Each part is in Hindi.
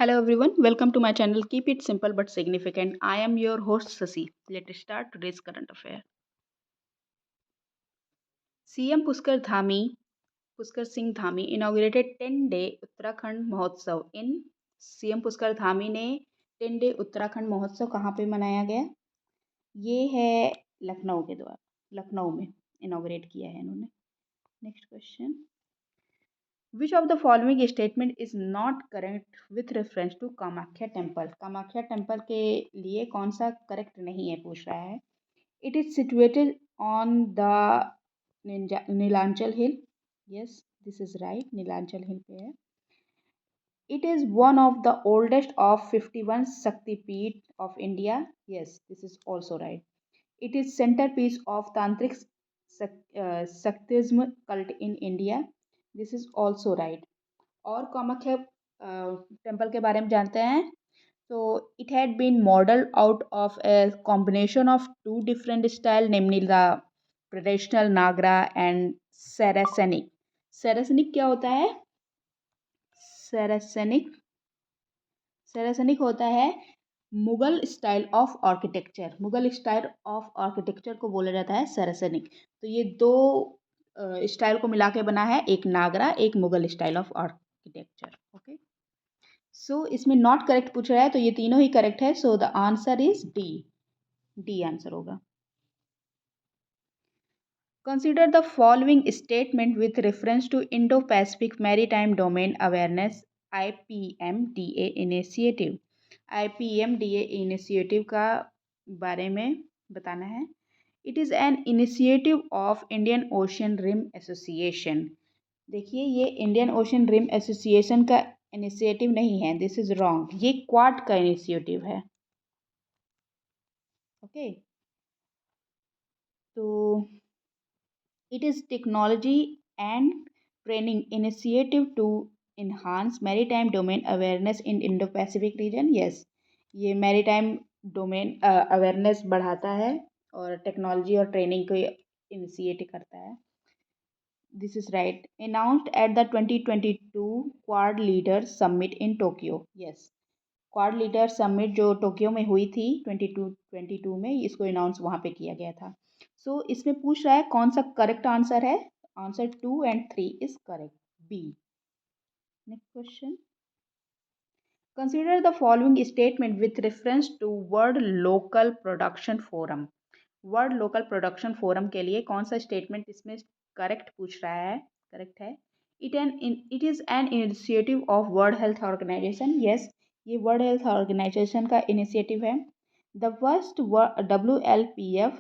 Hello everyone, welcome to my channel. Keep it simple but significant. I am your host Sasi. Let's start today's current affair. CM Pushkar Singh Dhami inaugurated 10-day Uttarakhand Mahotsav in CM Pushkar Dhami ने 10-डे उत्तराखंड महोत्सव कहाँ पे मनाया गया? ये है लखनऊ में इनॉग्रेट किया है इन्होंने. Next question. Which of the following statement is not correct with reference to Kamakhya temple? Kamakhya temple के लिए कौन सा करेक्ट नहीं है पूछ रहा है. It is situated on the Nilanchal hill. Yes, this is right. Nilanchal हिल पे है. It is one of the oldest of 51 Shaktipeeth of India. Yes, this is also right. It is centerpiece of Tantric Shaktism cult in India. This is also right. और कामाख्या टेम्पल के बारे में जानते हैं. So it had been modeled out of a combination of two different styles, namely the traditional Nagra and Saracenic. Saracenic क्या होता है? Saracenic होता है Mughal style of architecture. Mughal style of architecture को बोला जाता है सैरासनिक. तो ये दो स्टाइल को मिला के बना है, एक नागरा, एक Mughal style of architecture. Okay, so इसमें नॉट करेक्ट पूछ रहा है, तो ये तीनों ही करेक्ट है. So the answer is D answer होगा. Consider the following statement with reference to Indo Pacific maritime domain awareness IPMDA initiative. IPMDA initiative का बारे में बताना है. It is an initiative of Indian Ocean Rim Association. देखिए, ये इंडियन ओशन रिम एसोसिएशन का इनिशिएटिव नहीं है. This is wrong. ये क्वाड का इनिशिएटिव है. ओके, तो it is technology and training initiative to enhance maritime domain awareness in Indo-Pacific region. Yes, ये maritime domain awareness बढ़ाता है और टेक्नोलॉजी और ट्रेनिंग को इनिशिएट करता है. This is right. Announced at the 2022 Quad Leaders Summit in Tokyo. Yes, quad leader summit जो टोक्यो में हुई थी 22 में, इसको अनाउंस वहाँ पे किया गया था. सो इसमें पूछ रहा है कौन सा करेक्ट आंसर है. Answer 2 and 3 is correct. B. Next question. Consider the following statement with reference to world local production forum. वर्ल्ड लोकल प्रोडक्शन फोरम के लिए कौन सा स्टेटमेंट इसमें करेक्ट पूछ रहा है. करेक्ट है. It is an initiative of world health organization. Yes, ये वर्ल्ड हेल्थ ऑर्गेनाइजेशन का इनिशिएटिव है. The first WLPF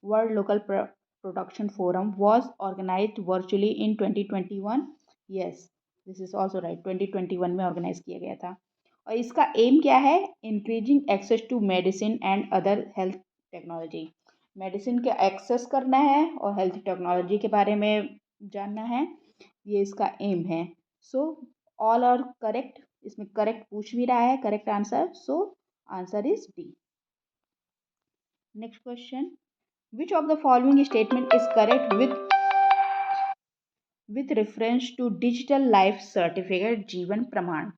world local production forum was organized virtually in 2021. Yes, this is also right. 2021 में ऑर्गेनाइज किया गया था. और इसका एम क्या है? Increasing access to medicine and other health technology. Medicine के एक्सेस करना है और हेल्थ टेक्नोलॉजी के बारे में जानना है, ये इसका एम है. So all are correct. इसमें करेक्ट पूछ भी रहा है, correct answer. So answer is D. Next question. Which of the following statement is correct with reference to digital life certificate Jeevan Pramaan.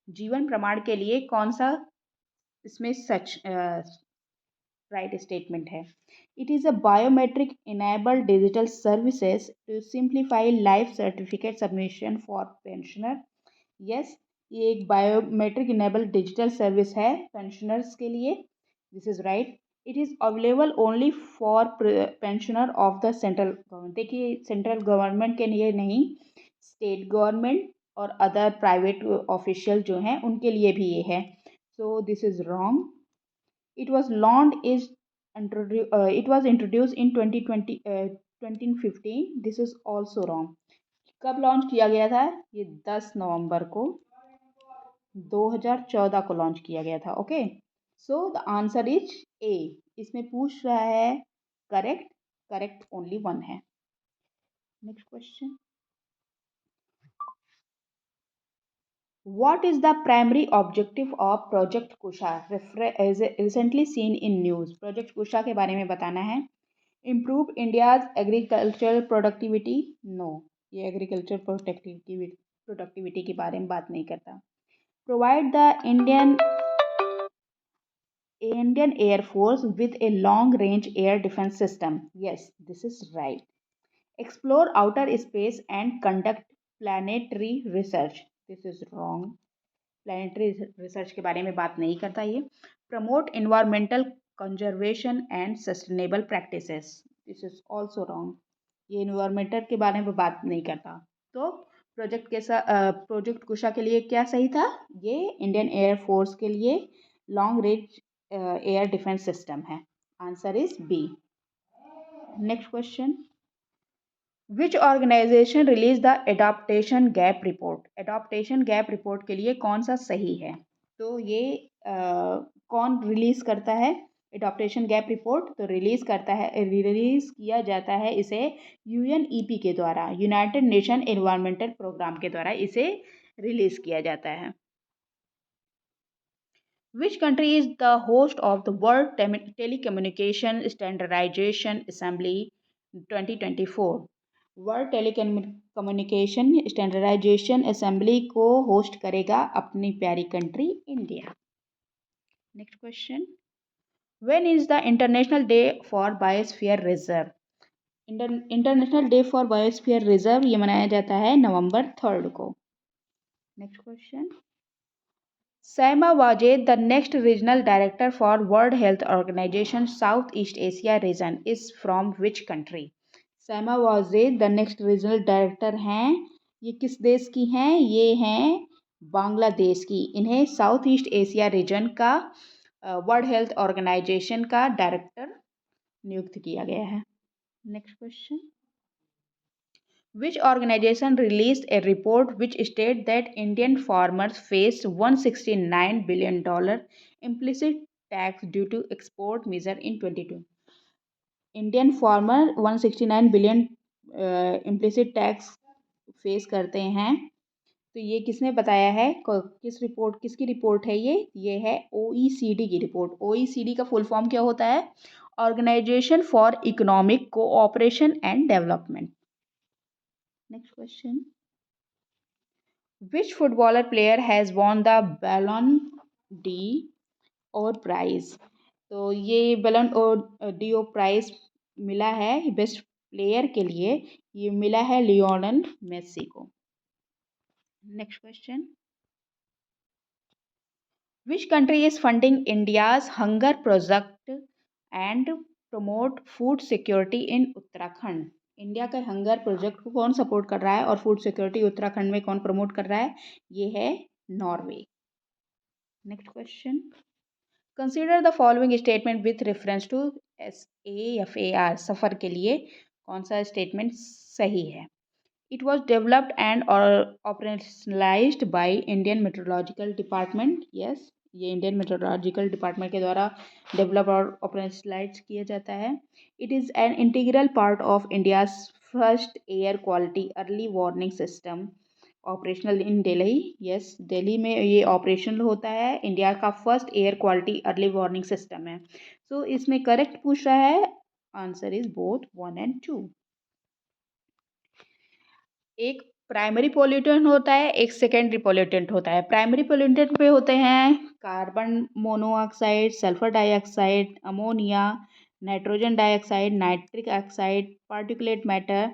Jeevan Pramaan के लिए कौन सा इसमें सच राइट स्टेटमेंट है. It is a biometric enabled digital services to simplify life certificate submission for pensioner. Yes, ये एक बायोमेट्रिक इनेबल्ड डिजिटल सर्विस है पेंशनर्स के लिए. This is right. It is available only for pensioner of the central government. देखिए, सेंट्रल गवर्नमेंट के लिए नहीं, स्टेट गवर्नमेंट और अदर प्राइवेट ऑफिशियल जो हैं उनके लिए भी ये है. So this is wrong. It was introduced in 2015. This is also wrong. कब लॉन्च किया गया था? ये 10 नवंबर को 2014 को लॉन्च किया गया था. Okay, so the answer is a. इसमें पूछ रहा है करेक्ट ओनली वन है. Next question. What is the primary objective of Project Kusha? Recently seen in news. Project Kusha के बारे में बताना है. Improve India's agricultural productivity? No, ये agricultural productivity के बारे में बात नहीं करता. Provide the Indian Air Force with a long range air defense system. Yes, this is right. Explore outer space and conduct planetary research. This is wrong. Planetary research के बारे में बात नहीं करता ये. Promote environmental conservation and sustainable practices. This is also wrong. ये इन्वायरमेंटल के बारे में बात नहीं करता. तो प्रोजेक्ट कुशा के लिए क्या सही था? ये इंडियन एयरफोर्स के लिए long range air defence system है. Answer is B. Next question. Which organisation release the adaptation gap report? Adaptation gap report के लिए कौन सा सही है? तो ये कौन रिलीज करता है एडॉप्टेशन गैप रिपोर्ट? तो रिलीज किया जाता है इसे यूएनईपी के द्वारा, यूनाइटेड नेशन एनवायरमेंटल प्रोग्राम के द्वारा इसे रिलीज किया जाता है. Which country is the host of the World Telecommunication Standardization Assembly 2024? World telecommunication standardization assembly को होस्ट करेगा अपनी प्यारी country India. Next question. When is the international day for biosphere reserve? International day for biosphere reserve ये मनाया जाता है November 3 को. Next question. Saima Wajed, the next regional director for World Health Organization Southeast Asia region, is from which country? सैमा Wazed the next regional director हैं. ये किस देश की हैं? ये हैं बांग्लादेश की. इन्हें साउथ ईस्ट एशिया रीजन का वर्ल्ड हेल्थ ऑर्गेनाइजेशन का डायरेक्टर नियुक्त किया गया है. Next question. Which organization released a report which stated that Indian farmers faced $169 billion implicit tax due to export measure in 22? Indian farmer 169 billion implicit tax face करते हैं. तो ये किसने बताया है? किसकी रिपोर्ट है ये है OECD की रिपोर्ट. OECD का फुल फॉर्म क्या होता है? Organization for economic cooperation and development. Next question. Which footballer player has won the Ballon d'Or prize? तो ये बैलन और डीओ प्राइज मिला है बेस्ट प्लेयर के लिए. ये मिला है लियोनेल मेसी को. Next question. Which country is funding India's hunger project and promote food security in Uttarakhand? India के हंगर प्रोजेक्ट को कौन सपोर्ट कर रहा है और फूड सिक्योरिटी उत्तराखंड में कौन प्रमोट कर रहा है? ये है Norway. Next question. Consider the following statement with reference to SAFAR. SAFAR के लिए कौन सा स्टेटमेंट सही है? It was developed and operationalized by Indian meteorological department. Yes, ये इंडियन मेट्रोलॉजिकल डिपार्टमेंट के द्वारा डेवलप और ऑपरेशनलाइज किया जाता है. It is an integral part of India's first air quality early warning system operational in Delhi. Yes, Delhi में ये ऑपरेशनल होता है. इंडिया का first air quality early warning system है. सो इसमें करेक्ट पूछ रहा है. Answer is both 1 and 2. एक प्राइमरी पोल्यूटेंट होता है, एक सेकेंडरी पोल्यूटेंट होता है. प्राइमरी पोल्यूटेंट पे होते हैं carbon monoxide, sulphur dioxide, ammonia, nitrogen dioxide, nitric oxide, particulate matter,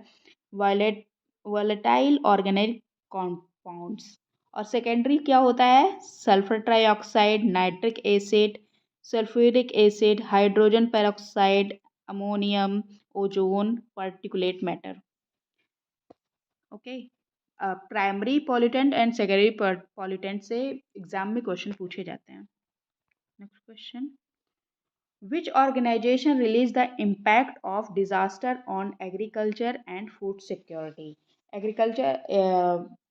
volatile organic compounds. और सेकेंडरी क्या होता है? Sulphur trioxide, nitric acid, sulphuric acid, hydrogen peroxide, ammonium, ozone, particulate matter. Okay. Primary pollutant and secondary pollutant से एग्जाम में क्वेश्चन पूछे जाते हैं. Next question. Which organisation release the impact of disaster on agriculture and food security? Agriculture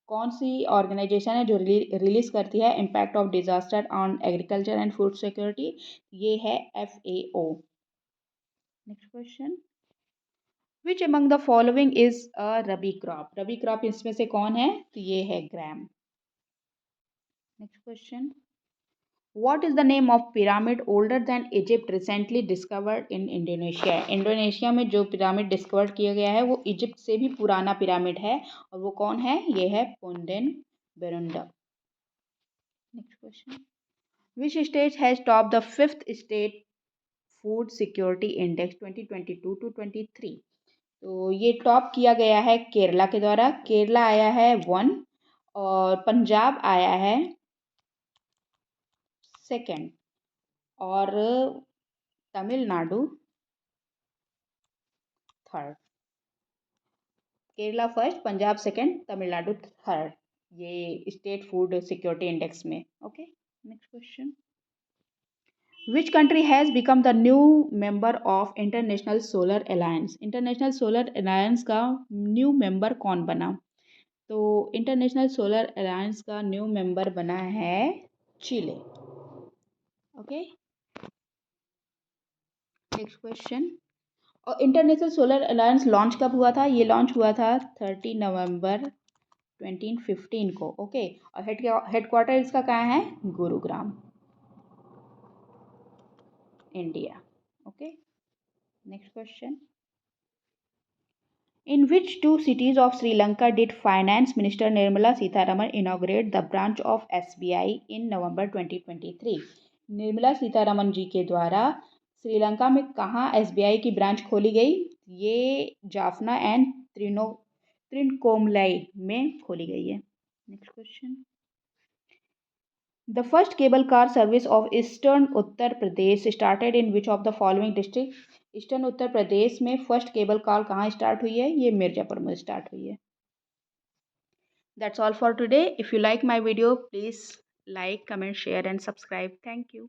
कौन सी ऑर्गेनाइजेशन है जो रिलीज करती है impact of disaster on agriculture and food security? ये है FAO. Next question. Which among the following is a rabi crop? Rabi crop इसमें से कौन है? तो ये है gram. Next question. What is the name of pyramid older than Egypt recently discovered in Indonesia? Indonesia में जो पिरामिड डिस्कवर किया गया है वो इजिप्ट से भी पुराना पिरामिड है. और वो कौन है? ये है पुंडेन बेरुंडा. Next question, which state has top the fifth state food security index 2022 to 23। तो ये टॉप किया गया है केरला के द्वारा। केरला आया है 1 और पंजाब आया है 2 और तमिलनाडु 3। केरला फर्स्ट, पंजाब सेकंड, तमिलनाडु 3, ये स्टेट फूड सिक्योरिटी इंडेक्स में। Okay, next question, which country has become the new member of international solar alliance. International solar alliance का न्यू मेंबर कौन बना? तो इंटरनेशनल सोलर अलायंस का न्यू मेंबर बना है चिले। ओके, नेक्स्ट क्वेश्चन, और इंटरनेशनल सोलर अलायंस लॉन्च कब हुआ था? ये लॉन्च हुआ था 30 नवंबर 2015 को। ओके, और हेडक्वार्टर इसका कहाँ है? Gurugram, India. Okay, next question, in which two cities of Sri Lanka did Finance Minister Nirmala Sitharaman inaugurate the branch of SBI in November 2023? Nirmala Sitharaman ji के द्वारा श्रीलंका में कहाँ SBI की ब्रांच खोली गई? ये जाफना एंड त्रिनकोमलाई में खोली गई है। Next question, the first cable car service of eastern Uttar Pradesh started in which of the following district. Eastern Uttar Pradesh में फर्स्ट केबल कार कहाँ स्टार्ट हुई है? ये मिर्जापुर में स्टार्ट हुई है। That's all for today. If you like my video please like, comment, share and subscribe. Thank you.